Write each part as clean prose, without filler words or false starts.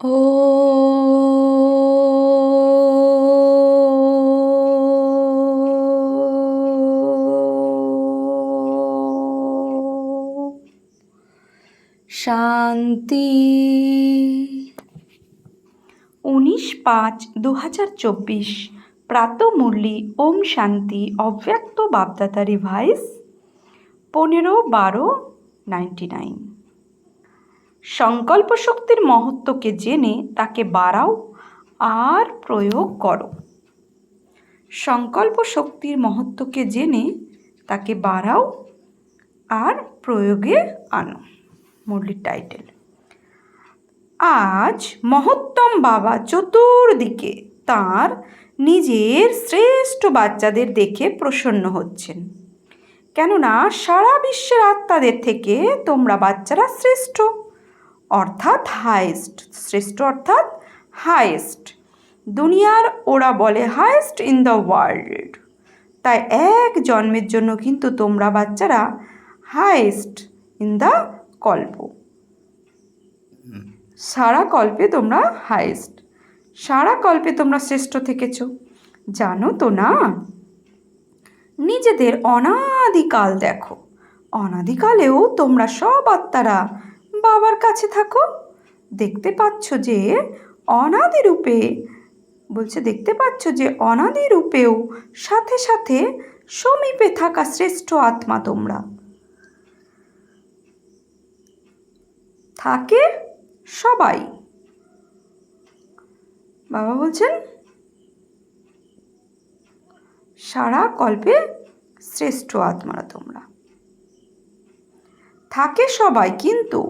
ও শান্তি। 19/5/2024 প্রাতঃমুরলি ওম শান্তি অব্যক্ত বাপদাদা রিভাইস 15/12/99। সংকল্প শক্তির মহত্বকে জেনে তাকে বাড়াও আর প্রয়োগ করো। সংকল্প শক্তির মহত্বকে জেনে তাকে বাড়াও আর প্রয়োগে আনো। মুরলির টাইটেল। আজ মহত্তম বাবা চতুর্দিকে তাঁর নিজের শ্রেষ্ঠ বাচ্চাদের দেখে প্রসন্ন হচ্ছেন, কেননা সারা বিশ্বের আত্মাদের থেকে তোমরা বাচ্চারা শ্রেষ্ঠ, অর্থাৎ হায়েস্ট। শ্রেষ্ঠ অর্থাৎ হায়েস্ট। দুনিয়ার ওরা বলে হায়েস্ট ইন দ্য ওয়ার্ল্ড। তাই এক জন্মের জন্য কিন্তু তোমরা বাচ্চারা হায়েস্ট ইন দ্য কল্প। সারা কল্পে তোমরা হায়েস্ট, সারা কল্পে তোমরা শ্রেষ্ঠ থেকেছ। জানো তো না? নিজেদের অনাদিকাল দেখো। অনাদিকালেও তোমরা সব আত্মারা বাবার কাছে থাকো। দেখতে পাচ্ছ যে অনাদিরূপে দেখতে পাচ্ছ যে অনাদিরূপেও সাথে সাথে সমীপে থাকা শ্রেষ্ঠ আত্মা তোমরা। থাকে সবাই। বাবা বলছেন সারা কল্পে শ্রেষ্ঠ আত্মারা তোমরা। থাকে সবাই, কিন্তু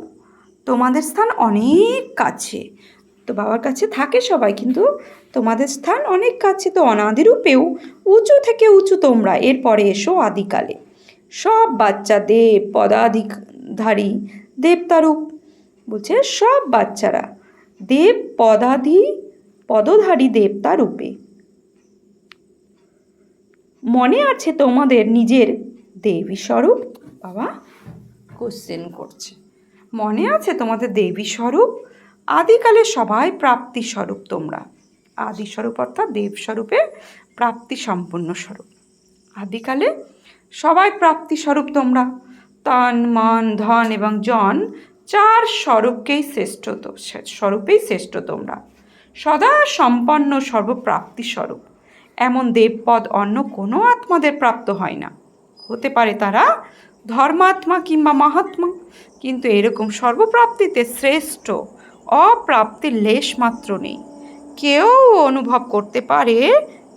তোমাদের স্থান অনেক কাছে। তো বাবার কাছে থাকে সবাই, কিন্তু তোমাদের স্থান অনেক কাছে। তো অনাদিরূপেও উঁচু থেকে উঁচু তোমরা। এরপরে এসো আদিকালে। সব বাচ্চা দেব পদাধিধারী দেবতারূপ। বলছে সব বাচ্চারা দেব পদধারী দেবতা রূপে। মনে আছে তোমাদের নিজের দেবী স্বরূপ? বাবা কোশ্চেন করছে। মনে আছে তোমাদের দেবী স্বরূপ? আদিকালে সবাই প্রাপ্তি স্বরূপ তোমরা। আদি স্বরূপ অর্থাৎ দেব স্বরূপে প্রাপ্তি সম্পূর্ণ স্বরূপ। আদিকালে সবাই প্রাপ্তি স্বরূপ তোমরা। তন মন ধন এবং জন চার স্বরূপকেই স্বরূপেই শ্রেষ্ঠ তোমরা। সদা সম্পন্ন সর্বপ্রাপ্তি স্বরূপ। এমন দেবপদ অন্য কোনো আত্মাদের প্রাপ্ত হয় না। হতে পারে তারা ধর্মাত্মা কিংবা মহাত্মা, কিন্তু এরকম সর্বপ্রাপ্তিতে শ্রেষ্ঠ অপ্রাপ্তির লেশ মাত্র নেই। কেউ অনুভব করতে পারে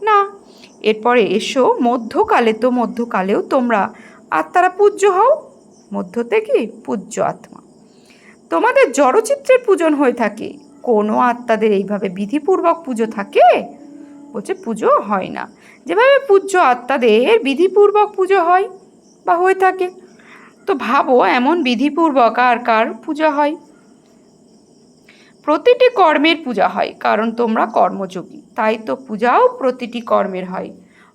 না। এরপরে এসো মধ্যকালে। তো মধ্যকালেও তোমরা আত্মারা পূজ্য হও। মধ্যতে কি পূজ্য আত্মা। তোমাদের জড়চিত্রের পূজন হয়ে থাকে। কোনো আত্মাদের এইভাবে বিধিপূর্বক পুজো থাকে? বলছে পুজো হয় না। যেভাবে পূজ্য আত্মাদের বিধিপূর্বক পুজো হয় বা হয়ে থাকে, তো ভাবো এমন বিধিপূর্বক আর কার পূজা হয়? প্রতিটি কর্মের পূজা হয়, কারণ তোমরা কর্মযোগী। তাই তো পূজাও প্রতিটি কর্মের হয়।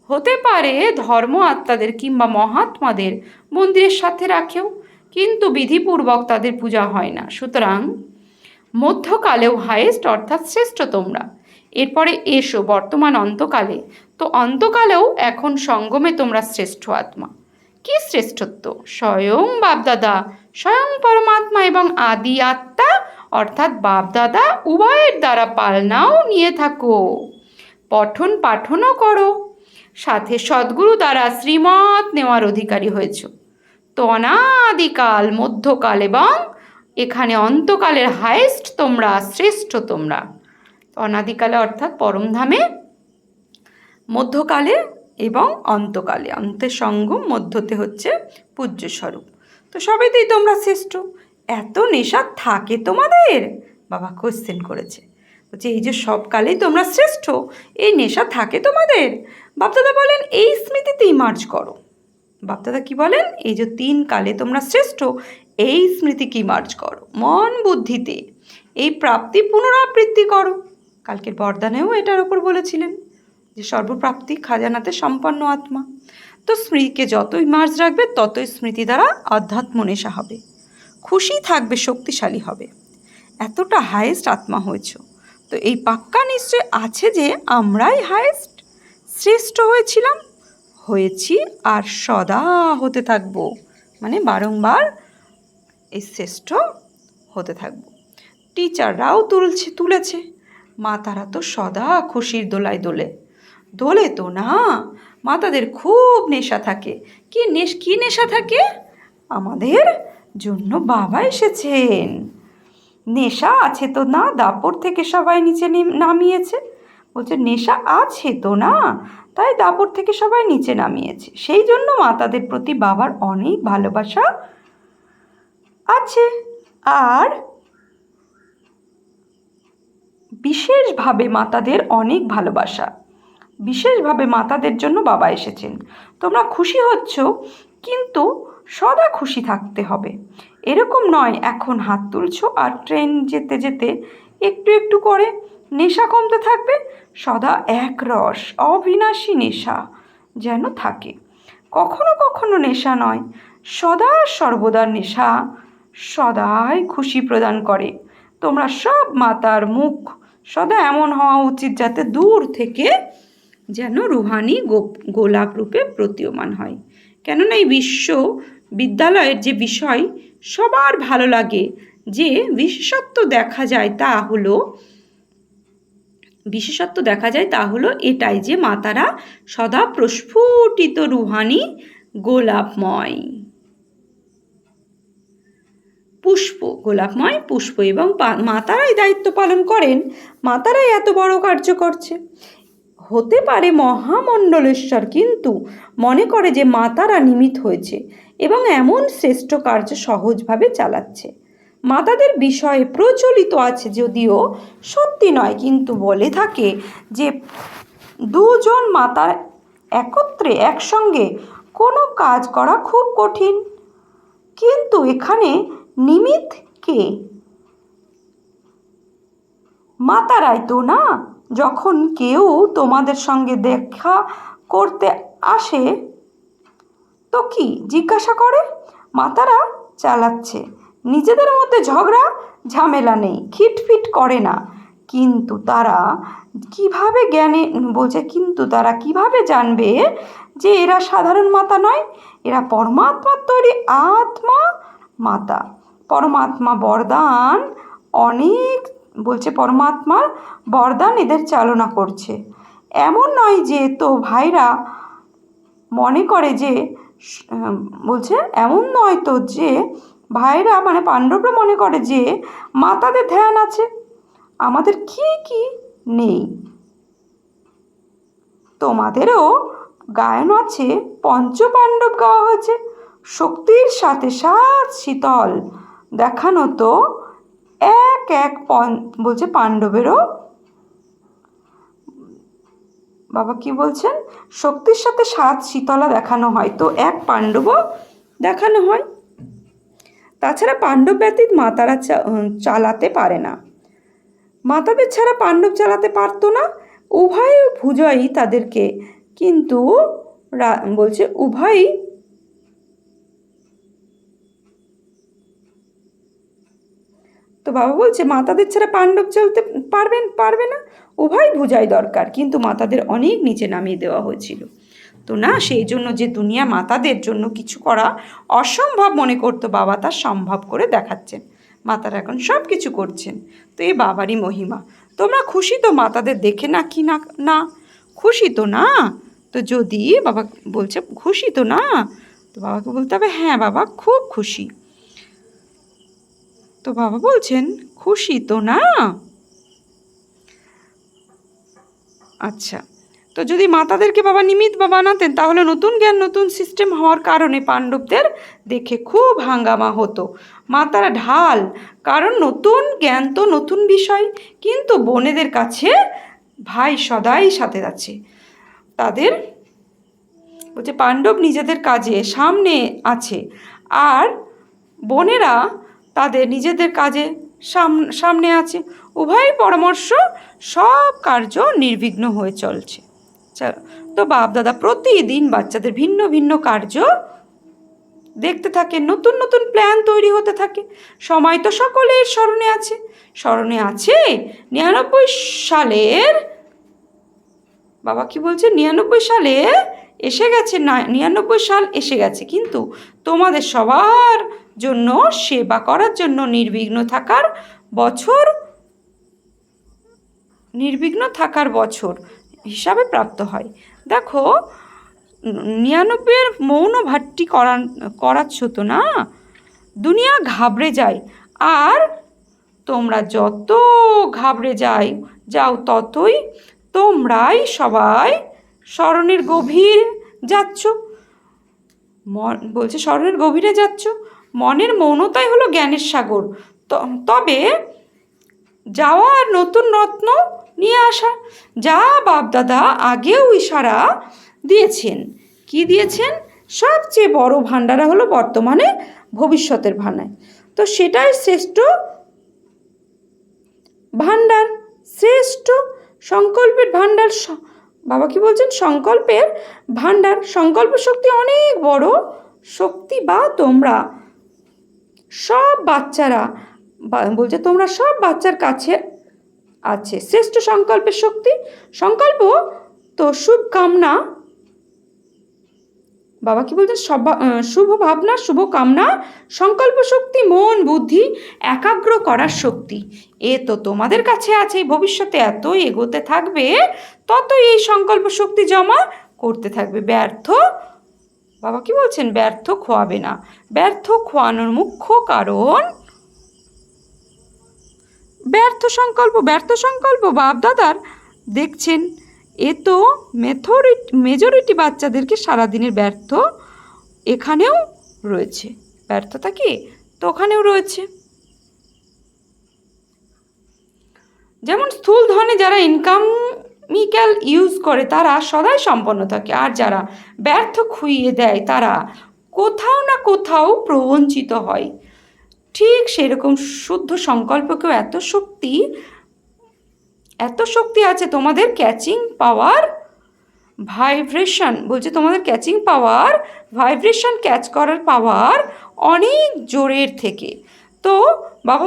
হতে পারে ধর্ম আত্মাদের কিংবা মহাত্মাদের মন্দিরের সাথে রাখেও, কিন্তু বিধিপূর্বক তাদের পূজা হয় না। সুতরাং মধ্যকালেও হায়েস্ট অর্থাৎ শ্রেষ্ঠ তোমরা। এরপরে এসো বর্তমান অন্তকালে। তো অন্তকালেও এখন সঙ্গমে তোমরা শ্রেষ্ঠ আত্মা। কি শ্রেষ্ঠত্ব? স্বয়ং বাপদাদা, স্বয়ং পরমাত্মা এবং আদি আত্মা অর্থাৎ বাপদাদা উভয়ের দ্বারা পালনাও নিয়ে থাকো। পঠন পাঠনও করো। সাথে সদ্গুরু দ্বারা শ্রীমত নেওয়ার অধিকারী হয়েছ। তো অনাদিকাল, মধ্যকাল এবং এখানে অন্তকালের হায়েস্ট তোমরা, শ্রেষ্ঠ তোমরা। অনাদিকালে অর্থাৎ পরমধামে, মধ্যকালে এবং অন্তকালে। অন্তের সঙ্গম, মধ্যতে হচ্ছে পূজ্য স্বরূপ। তো সবেতেই তোমরা শ্রেষ্ঠ। এত নেশা থাকে তোমাদের? বাবা কোশ্চেন করেছে। বলছে এই যে সব কালেই তোমরা শ্রেষ্ঠ, এই নেশা থাকে তোমাদের? বাপদাদা বলেন এই স্মৃতিতেই মার্জ করো। বাপদাদা কি বলেন? এই যে 3 কালে তোমরা শ্রেষ্ঠ, এই স্মৃতিকেই মার্জ করো। মন বুদ্ধিতে এই প্রাপ্তি পুনরাবৃত্তি করো। কালকের বরদানেও এটার ওপর বলেছিলেন যে সর্বপ্রাপ্তি খাজানাতে সম্পন্ন আত্মা। তো স্মৃতিকে যতই মার্জ রাখবে ততই স্মৃতি দ্বারা আধ্যাত্ম নেশা হবে, খুশি থাকবে, শক্তিশালী হবে। এতটা হায়েস্ট আত্মা হয়েছ, তো এই পাক্কা নিশ্চয় আছে যে আমরাই হায়েস্ট শ্রেষ্ঠ হয়েছি আর সদা হতে থাকবো, মানে বারংবার এই শ্রেষ্ঠ হতে থাকবো। টিচাররাও তুলেছে, মাতারা তো সদা খুশির দোলায় দোলে তো না, মাতাদের খুব নেশা থাকে। কি নেশা থাকে? আমাদের জন্য বাবা এসেছেন। নেশা আছে তো না, দাপর থেকে সবাই নিচে নামিয়েছে। বলছে নেশা আছে তো না, তাই দাপর থেকে সবাই নিচে নামিয়েছে। সেই জন্য মাতাদের প্রতি বাবার অনেক ভালোবাসা আছে। আর বিশেষভাবে মাতাদের অনেক ভালোবাসা, বিশেষভাবে মাতাদের জন্য বাবা এসেছেন। তোমরা খুশি হচ্ছ, কিন্তু সদা খুশি থাকতে হবে। এরকম নয় এখন হাত তুলছো আর ট্রেন যেতে যেতে একটু একটু করে নেশা কমতে থাকবে। সদা একরস অবিনাশী নেশা যেন থাকে। কখনো কখনো নেশা নয়, সদা সর্বদা নেশা সদাই খুশি প্রদান করে। তোমরা সব মাতার মুখ সদা এমন হওয়া উচিত যাতে দূর থেকে যেন রুহানি গোলাপ রূপে প্রতীয়মান হয়। কেননা এই বিশ্ববিদ্যালয়ের যে বিষয় সবার ভালো লাগে, যে বিশেষত্ব দেখা যায় তা হলো এটাই যে মাতারা সদা প্রস্ফুটিত রুহানি গোলাপময় পুষ্প এবং মাতারাই দায়িত্ব পালন করেন। মাতারাই এত বড় কার্য করছে। হতে পারে মহামণ্ডলেশ্বর কিন্তু মনে করে যে মাতারা নিমিত্ত হয়েছে এবং এমন শ্রেষ্ঠ কার্য সহজভাবে চালাচ্ছে। মাতাদের বিষয়ে প্রচলিত আছে, যদিও সত্যি নয়, কিন্তু বলে থাকে যে দুজন মাতার একসঙ্গে কোনো কাজ করা খুব কঠিন। কিন্তু এখানে নিমিত্ত কে? মাতারাই তো না। যখন কেউ তোমাদের সঙ্গে দেখা করতে আসে তো কি জিজ্ঞাসা করে? মাতারা চালাচ্ছে। নিজেদের মধ্যে ঝগড়া ঝামেলা নেই, খিটফিট করে না। কিন্তু তারা কিভাবে জানবে যে এরা সাধারণ মাতা নয়, এরা পরমাত্মার তৈরি আত্মা মাতা। পরমাত্মার বরদান এদের চালনা করছে। এমন নয় যে তো ভাইরা মনে করে যে মানে পাণ্ডবরা মনে করে যে মাতাদের ধ্যান আছে, আমাদের কি নেই। তোমাদেরও গায়ন আছে, পঞ্চপাণ্ডব গাওয়া হয়েছে। শক্তির সাথে 7 শীতল দেখানো তো পাণ্ডবেরও। বাবা কি বলছেন? শক্তির সাথে 7 শীতলা দেখানো হয়, তো এক পাণ্ডবও দেখানো হয়। তাছাড়া পাণ্ডব ব্যতীত মাতারা চালাতে পারে না। মাতাদের ছাড়া পাণ্ডব চালাতে পারতো না। উভয় ভুজই তাদেরকে, কিন্তু উভয়ই তো বাবা বলছে মাতাদের ছাড়া পাণ্ডব চলতে পারবে না। উভয় ভুজাই দরকার, কিন্তু মাতাদের অনেক নিচে নামিয়ে দেওয়া হয়েছিল। তো না, সেই জন্য যে দুনিয়া মাতাদের জন্য কিছু করা অসম্ভব মনে করতো, বাবা তা সম্ভব করে দেখাচ্ছেন। মাতারা এখন সব কিছু করছেন। তো এই বাবারই মহিমা। তোমরা খুশি তো মাতাদের দেখে না খুশি তো না? তো যদি বাবা বলছে খুশি তো না, তো বাবাকে বলতে হবে হ্যাঁ বাবা খুব খুশি। তো বাবা বলছেন খুশি তো না? আচ্ছা, তো যদি মাতাদেরকে বাবা নিমিত্ত বানাতেন তাহলে নতুন জ্ঞান নতুন সিস্টেম হওয়ার কারণে পাণ্ডবদের দেখে খুব হাঙ্গামা হতো। মাতারা ঢাল, কারণ নতুন জ্ঞান তো নতুন বিষয়। কিন্তু বোনেদের কাছে ভাই সদাই সাথে আছে। তাদের বলছে পাণ্ডব নিজেদের কাজে সামনে আছে, আর বোনেরা তাদের নিজেদের কাজে সামনে আছে। উভয় পরামর্শ সব কার্য নির্বিঘ্ন হয়ে চলছে। তো বাপ দাদা প্রতিদিন বাচ্চাদের ভিন্ন ভিন্ন কার্য দেখতে থাকে, নতুন নতুন প্ল্যান তৈরি হতে থাকে। সময় তো সকলের স্মরণে আছে। স্মরণে আছে 99 সালের, বাবা কি বলছে, 99 সালে এসে গেছে, 99 সাল এসে গেছে, কিন্তু তোমাদের সবার জন্য সেবা করার জন্য নির্বিঘ্ন থাকার বছর হিসাবে প্রাপ্ত হয়। দেখো, 99-এর মৌন ভাট্টি করাচ্ছ তো না, দুনিয়া ঘাবড়ে যায়। আর তোমরা যত ঘাবড়ে যাও ততই তোমরাই সবাই স্মরণের গভীর যাচ্ছ। বলছে স্মরণের গভীরে যাচ্ছ। মনের মৌনতাই হলো জ্ঞানের সাগর। তবে যাওয়া আর নতুন রত্ন নিয়ে আসা, যা বাপদাদা আগেও ইশারা দিয়েছেন। কি দিয়েছেন? সবচেয়ে বড় ভাণ্ডারা হলো বর্তমানে ভবিষ্যতের ভাণ্ডার। তো সেটাই শ্রেষ্ঠ ভাণ্ডার, শ্রেষ্ঠ সংকল্পের ভাণ্ডার। বাবা কি বলছেন? সংকল্পের ভাণ্ডার। সংকল্প শক্তি অনেক বড় শক্তি। বা তোমরা সব বাচ্চারা, বলছে তোমরা সব বাচ্চার কাছে আছে শ্রেষ্ঠ সংকল্পের শক্তি। সংকল্প তো শুভ কামনা, বাবা কি বলছেন, শুভ ভাবনা, শুভ কামনা, সংকল্প শক্তি, মন বুদ্ধি একাগ্র করার শক্তি। এ তো তোমাদের কাছে আছে। ভবিষ্যতে এত এগোতে থাকবে, ততই এই সংকল্প শক্তি জমা করতে থাকবে। বাবা কি বলছেন, ব্যর্থ খোয়াবে না। ব্যর্থ খোয়ানোর মুখ্য কারণ ব্যর্থ সংকল্প বাপদাদার দেখছেন। এ তো মেজরিটি বাচ্চাদেরকে সারাদিনের ব্যর্থ এখানেও রয়েছে। ব্যর্থতা কি তো ওখানেও রয়েছে। যেমন স্থূল ধনে যারা ইনকামিক্যাল ইউজ করে তারা সদাই সম্পন্ন থাকে, আর যারা ব্যর্থ খুইয়ে দেয় তারা কোথাও না কোথাও প্রবঞ্চিত হয়। ঠিক সেরকম শুদ্ধ সংকল্পকেও এত শক্তি আছে তোমাদের ক্যাচিং পাওয়ার, ভাইব্রেশন। বলছে তোমাদের ক্যাচিং পাওয়ার, ভাইব্রেশন ক্যাচ করার পাওয়ার অনেক জোরের থেকে। তো বাবা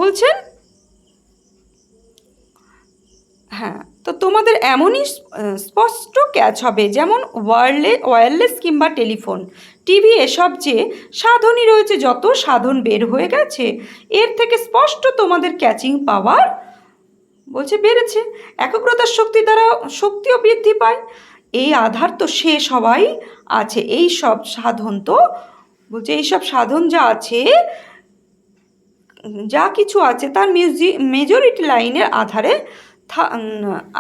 বলছেন হ্যাঁ, তো তোমাদের এমনই স্পষ্ট ক্যাচ হবে, যেমন ওয়্যারলেস কিংবা টেলিফোন, টিভি, এসব যে সাধনই রয়েছে, যত সাধন বের হয়ে গেছে এর থেকে স্পষ্ট তোমাদের ক্যাচিং পাওয়ার বলছে বেড়েছে। একাগ্রতার শক্তি দ্বারা শক্তিও বৃদ্ধি পায়। এই আধার তো সে সবাই আছে। এই সব সাধন তো বলছে, এইসব সাধন যা কিছু আছে তার মেজরিটি লাইনের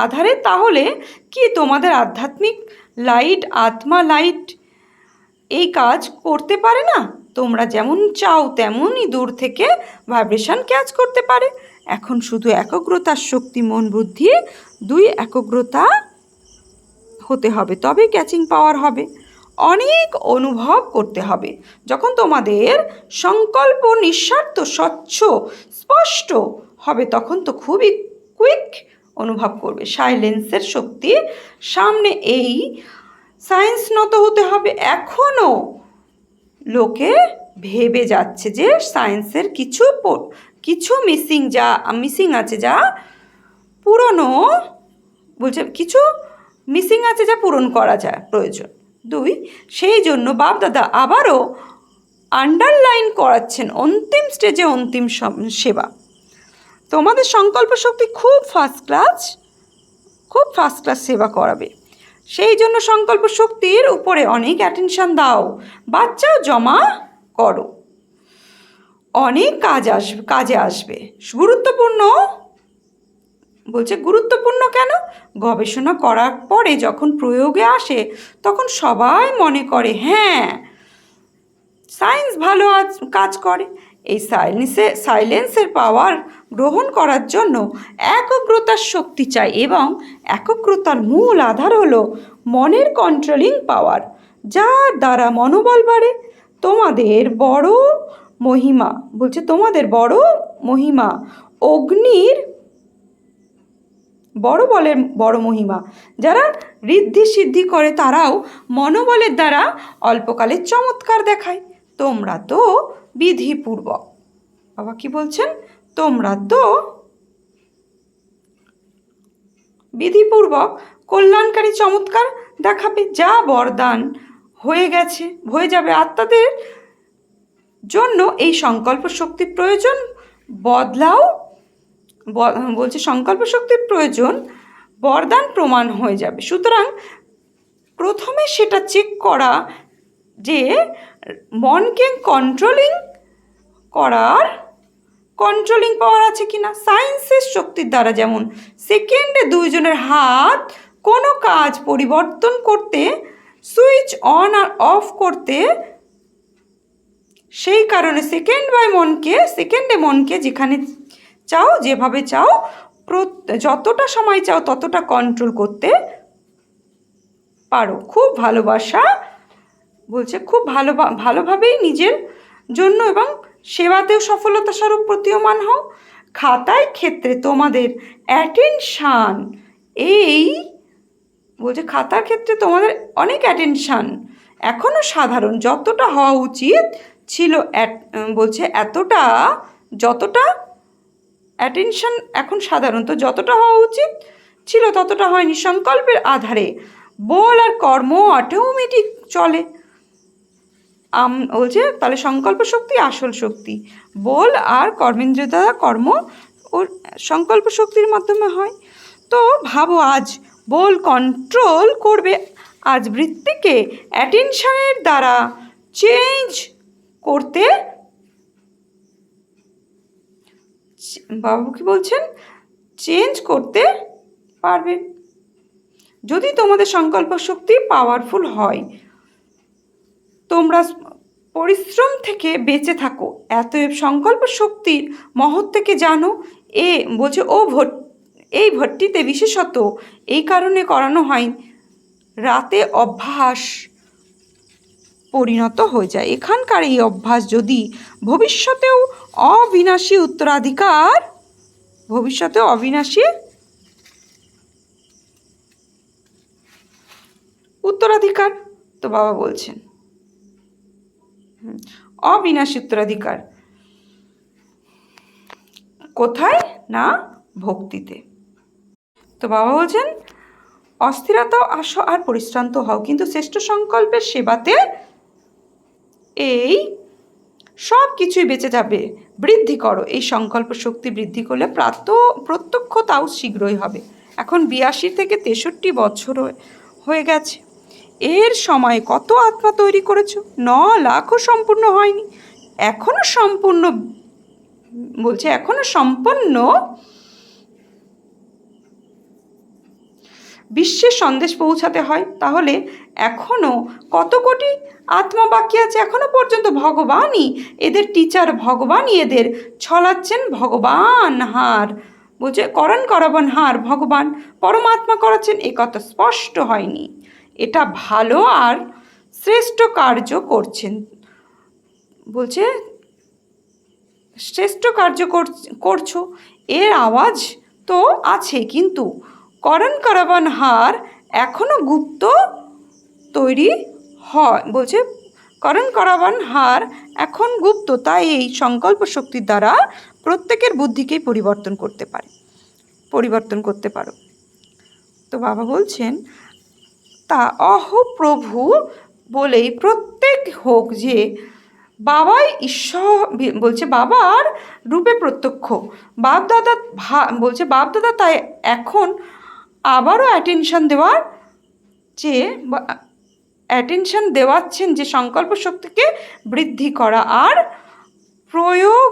আধারে তাহলে কি তোমাদের আধ্যাত্মিক লাইট, আত্মা লাইট এই কাজ করতে পারে না? তোমরা যেমন চাও তেমনই দূর থেকে ভাইব্রেশন ক্যাচ করতে পারে। এখন শুধু একাগ্রতার শক্তি, মন বুদ্ধি দুই একগ্রতা হতে হবে, তবে ক্যাচিং পাওয়ার হবে। অনেক অনুভব করতে হবে। যখন তোমাদের সংকল্প নিঃস্বার্থ, স্বচ্ছ, স্পষ্ট হবে, তখন তো খুবই কুইক অনুভব করবে। সাইলেন্সের শক্তি সামনে এই সায়েন্স নত হতে হবে। এখনও লোকে ভেবে যাচ্ছে যে সায়েন্সের কিছু মিসিং আছে, যা পুরনো, বলছে কিছু মিসিং আছে যা পূরণ করা যায় প্রয়োজন। সেই জন্য বাপদাদা আবারও আন্ডারলাইন করাচ্ছেন অন্তিম স্টেজে অন্তিম সেবা। তোমাদের সংকল্প শক্তি খুব ফার্স্ট ক্লাস সেবা করাবে। সেই জন্য সংকল্প শক্তির উপরে অনেক অ্যাটেনশন দাও, বাচ্চাও জমা করো। অনেক কাজে আসবে। গুরুত্বপূর্ণ কেন? গবেষণা করার পরে যখন প্রয়োগে আসে তখন সবাই মনে করে হ্যাঁ, সায়েন্স ভালো কাজ করে। এই সাইলেন্সের পাওয়ার গ্রহণ করার জন্য একাগ্রতার শক্তি চাই, এবং একাগ্রতার মূল আধার হলো মনের কন্ট্রোলিং পাওয়ার, যার দ্বারা মনোবল বাড়ে। তোমাদের বড় মহিমা অগ্নির বড় বলের বড় মহিমা। যারা ঋদ্ধি সিদ্ধি করে তারাও মনোবলের দ্বারা অল্পকালের চমৎকার দেখায়। তোমরা তো বিধিপূর্বক, বাবা কি বলছেন, তোমরা তো বিধিপূর্বক কল্যাণকারী চমৎকার দেখাবে, যা বরদান হয়ে যাবে আত্মাদের জন্য। এই সংকল্প শক্তির প্রয়োজন বদলাও, বলছে সংকল্প শক্তির প্রয়োজন বরদান প্রমাণ হয়ে যাবে। সুতরাং প্রথমে সেটা চেক করা যে মনকে কন্ট্রোলিং পাওয়ার আছে কিনা। সায়েন্সের শক্তির দ্বারা যেমন সেকেন্ডে দুইজনের হাত কোনো কাজ পরিবর্তন করতে, সুইচ অন আর অফ করতে, সেই কারণে সেকেন্ডে মনকে যেখানে চাও যেভাবে চাও যতটা সময় চাও ততটা কন্ট্রোল করতে পারো। খুব ভালোবাসা বলছে, খুব ভালোভাবেই নিজের জন্য এবং সেবাতেও সফলতা স্বরূপ প্রতীয়মান হও। খাতায় ক্ষেত্রে তোমাদের অ্যাটেনশান, এই বলছে খাতার ক্ষেত্রে তোমাদের অনেক অ্যাটেনশান এখনও সাধারণ, যতটা হওয়া উচিত ছিল, বলছে যতটা অ্যাটেনশান এখন সাধারণত যতটা হওয়া উচিত ছিল ততটা হয়নি। সংকল্পের আধারে বল আর কর্ম অটোমেটিক চলে। বলছে তাহলে সংকল্প শক্তি আসল শক্তি, বল আর কর্মেন্দ্রিয় দ্বারা কর্ম ও সংকল্প শক্তির মাধ্যমে হয়। তো ভাবো, আজ বল কন্ট্রোল করবে, আজ বৃত্তিকে অ্যাটেনশনের দ্বারা চেঞ্জ করতে, বাবু কি বলছেন, চেঞ্জ করতে পারবেন যদি তোমাদের সংকল্প শক্তি পাওয়ারফুল হয়। তোমরা পরিশ্রম থেকে বেঁচে থাকো, এতএব সংকল্প শক্তির মহৎ থেকে জানো। বলছে এই ভট্টিতে বিশেষত এই কারণে করানো হয়, রাতে অভ্যাস পরিণত হয়ে যায়। এখানকার এই অভ্যাস যদি ভবিষ্যতেও অবিনাশী উত্তরাধিকার, তো বাবা বলছেন অবিনাশী উত্তরাধিকার কোথায় না ভক্তিতে। তো বাবা বলছেন অস্থিরতাও আসো আর পরিশ্রান্ত হও, কিন্তু শ্রেষ্ঠ সংকল্পের সেবাতে এই সব কিছুই বেঁচে যাবে। বৃদ্ধি করো, এই সংকল্প শক্তি বৃদ্ধি করলে প্রত্যক্ষ তাও শীঘ্রই হবে। এখন 82 থেকে 63 বছর হয়ে গেছে। এর সময় কত আত্মা তৈরি করেছ? 9 লাখও সম্পূর্ণ হয়নি। এখনো সম্পন্ন বিশ্বের সন্দেশ পৌঁছাতে হয়। তাহলে এখনো কত কোটি আত্মা বাকি আছে? এখনো পর্যন্ত ভগবানই এদের টিচার, ভগবানই এদের ছলাচ্ছেন। ভগবান হার বলছে, করাবান হার ভগবান পরমাত্মা করাচ্ছেন, এ কথা স্পষ্ট হয়নি। এটা ভালো আর শ্রেষ্ঠ কার্য করছেন, বলছে শ্রেষ্ঠ কার্য করছো, এর আওয়াজ তো আছে, কিন্তু করাবান হার এখনো গুপ্ত তৈরি হয়। বলছে করাবান হার এখন গুপ্ত, তাই এই সংকল্প শক্তির দ্বারা প্রত্যেকের বুদ্ধিকেই পরিবর্তন করতে পারো। তো বাবা বলছেন তা প্রভু বলেই প্রত্যেক হোক যে বাবাই ঈশ্বর, বলছে বাবার রূপে প্রত্যক্ষ। বাপদাদা তাই এখন আবারও অ্যাটেনশন দেওয়াচ্ছেন যে সংকল্প শক্তিকে বৃদ্ধি করা আর প্রয়োগ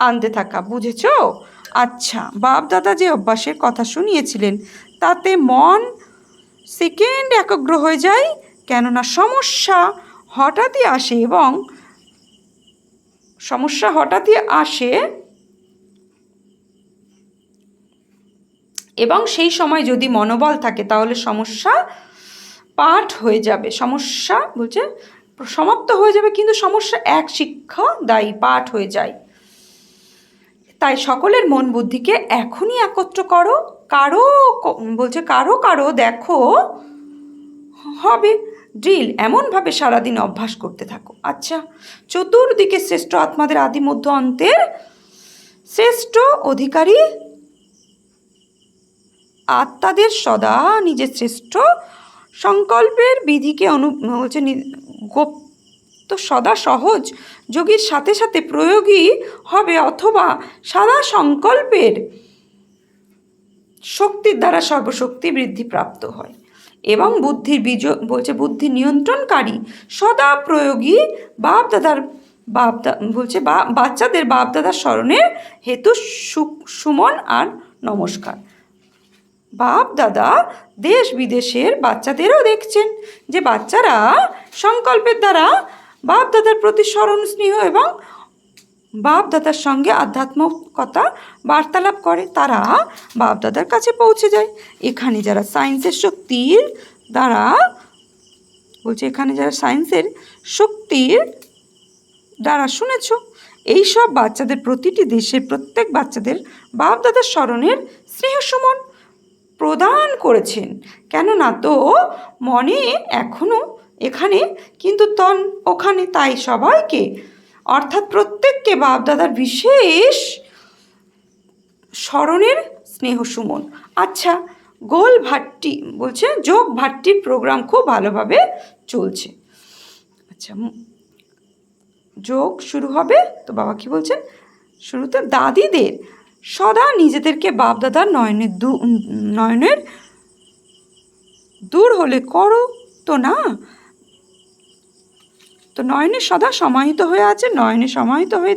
আনতে থাকা। বুঝেছ? আচ্ছা, বাপদাদা যে অভ্যাসের কথা শুনিয়েছিলেন তাতে মন সেকেন্ড একাগ্র হয়ে যায়, কেননা সমস্যা হঠাৎই আসে এবং সেই সময় যদি মনোবল থাকে তাহলে সমস্যা সমাপ্ত হয়ে যাবে, কিন্তু সমস্যা এক শিক্ষা দায়ী পাঠ হয়ে যায়। তাই সকলের মন বুদ্ধিকে এখনই একত্র করো। বলছে কারো কারো দেখো হবে ড্রিল, এমনভাবে সারাদিন অভ্যাস করতে থাকো। আচ্ছা, চতুর্দিকে শ্রেষ্ঠ আত্মাদের আদি মধ্য অন্তের শ্রেষ্ঠ অধিকারী আত্মাদের সদা নিজের শ্রেষ্ঠ সংকল্পের বিধিকে বলছে তো সদা সহজ যোগীর সাথে সাথে প্রয়োগী হবে, অথবা সাদা সংকল্পের শক্তির দ্বারা সর্বশক্তি বৃদ্ধি প্রাপ্ত হয় এবং বুদ্ধির বলছে বুদ্ধি নিয়ন্ত্রণকারী সদা প্রয়োগী বাচ্চাদের বাপদাদার স্মরণের হেতু সুমন আর নমস্কার। বাপ দাদা দেশ বিদেশের বাচ্চাদেরও দেখছেন যে বাচ্চারা সংকল্পের দ্বারা বাপ দাদার প্রতি স্মরণ স্নেহ এবং বাপ দাদার সঙ্গে আধ্যাত্মিকতা বার্তালাপ করে, তারা বাপ দাদার কাছে পৌঁছে যায়। এখানে যারা সায়েন্সের শক্তির দ্বারা শুনেছ, এইসব বাচ্চাদের প্রতিটি দেশের প্রত্যেক বাচ্চাদের বাপ দাদার স্মরণের স্নেহ সুমন প্রদান করেছেন। কেননা তো মনে এখনো এখানে কিন্তু তন ওখানে, তাই সবাইকে অর্থাৎ প্রত্যেককে বাপদাদার বিশেষ স্মরণের স্নেহ সুমন। আচ্ছা, যোগ ভাট্টির প্রোগ্রাম খুব ভালোভাবে চলছে। আচ্ছা, যোগ শুরু হবে তো বাবা কি বলছেন, শুরুতে দাদিদের সদা নিজেদেরকে বাপদাদার নয়নের দূর হলে করো তো না, তো নয়নে সদা সমাহিত হয়ে আছে, নয়নে সমাহিত হয়ে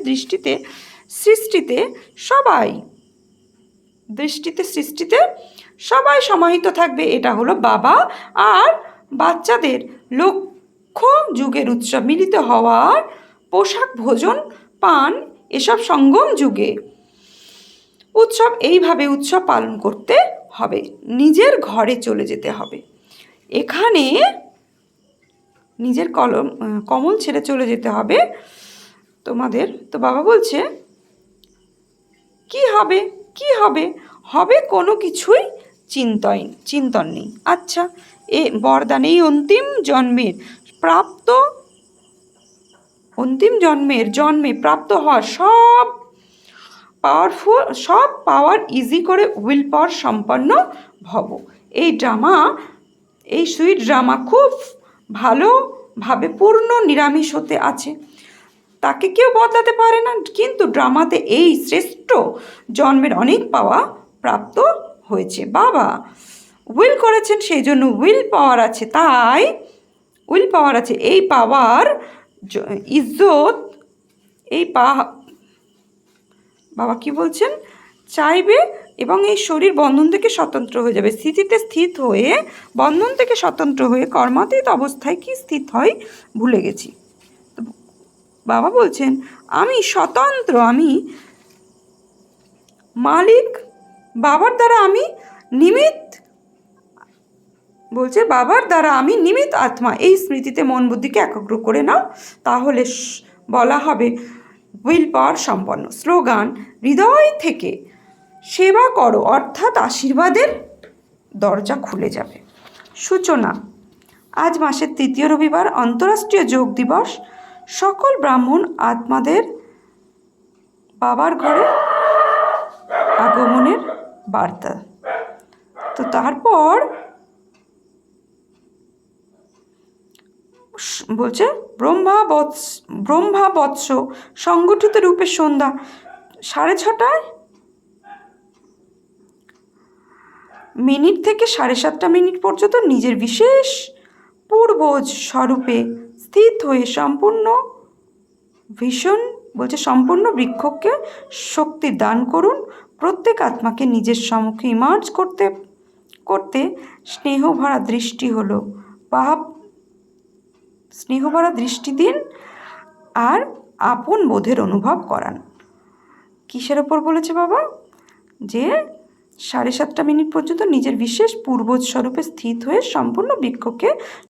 সৃষ্টিতে সবাই সমাহিত থাকবে। এটা হলো বাবা আর বাচ্চাদের লক্ষ্য যুগের উৎসব, মিলিত হওয়ার, পোশাক, ভোজন, পান, এসব সঙ্গম যুগে উৎসব। এইভাবে উৎসব পালন করতে হবে, নিজের ঘরে চলে যেতে হবে। এখানে নিজের কমল ছেড়ে চলে যেতে হবে তোমাদের। তো বাবা বলছে কি হবে কোনো কিছুই চিন্তন নেই। আচ্ছা, বরদান এই অন্তিম জন্মে প্রাপ্ত হওয়া সব পাওয়ার ইজি করে উইল পাওয়ার সম্পন্ন ভব। এই সুইট ড্রামা খুব ভালোভাবে পূর্ণ নিরামিষ হতে আছে, তাকে কেউ বদলাতে পারে না, কিন্তু ড্রামাতে এই শ্রেষ্ঠ জন্মের অনেক পাওয়া প্রাপ্ত হয়েছে। বাবা উইল করেছেন, সেই জন্য উইল পাওয়ার আছে, এই পাওয়ার ইজ্জত বাবা কি বলছেন, চাইবে এবং এই শরীর বন্ধন থেকে স্বতন্ত্র হয়ে যাবে। স্থিতিতে স্থিত হয়ে বন্ধন থেকে স্বতন্ত্র হয়ে কর্মাতীত অবস্থায় কি স্থিত হয় ভুলে গেছি। বাবা বলছেন আমি স্বতন্ত্র, আমি মালিক, বাবার দ্বারা আমি নিমিত্ত আত্মা। এই স্মৃতিতে মন বুদ্ধিকে একাগ্র করে নাও, তাহলে বলা হবে উইল পাওয়ার সম্পন্ন। স্লোগান হৃদয় থেকে সেবা করো, অর্থাৎ আশীর্বাদের দরজা খুলে যাবে। সূচনা, আজ মাসের 3য় রবিবার, আন্তর্রাষ্ট্রীয় যোগ দিবস। সকল ব্রাহ্মণ আত্মাদের বাবার ঘরে আগমনের বার্তা। তো তারপর বলছে ব্রহ্মা বৎস সংগঠিত রূপে সন্ধ্যা 6:30 থেকে 7:30 পর্যন্ত নিজের বিশেষ পূর্বজ স্বরূপে স্থিত হয়ে সম্পূর্ণ বৃক্ষকে শক্তি দান করুন। প্রত্যেক আত্মাকে নিজের সম্মুখে ইমার্জ করতে স্নেহভরা দৃষ্টি দিন আর আপন বোধের অনুভব করান। কিসের ওপর বলেছে বাবা, যে 7:30 পর্যন্ত নিজের বিশেষ পূর্বজ স্বরূপে স্থিত হয়ে সম্পূর্ণ বৃক্ষকে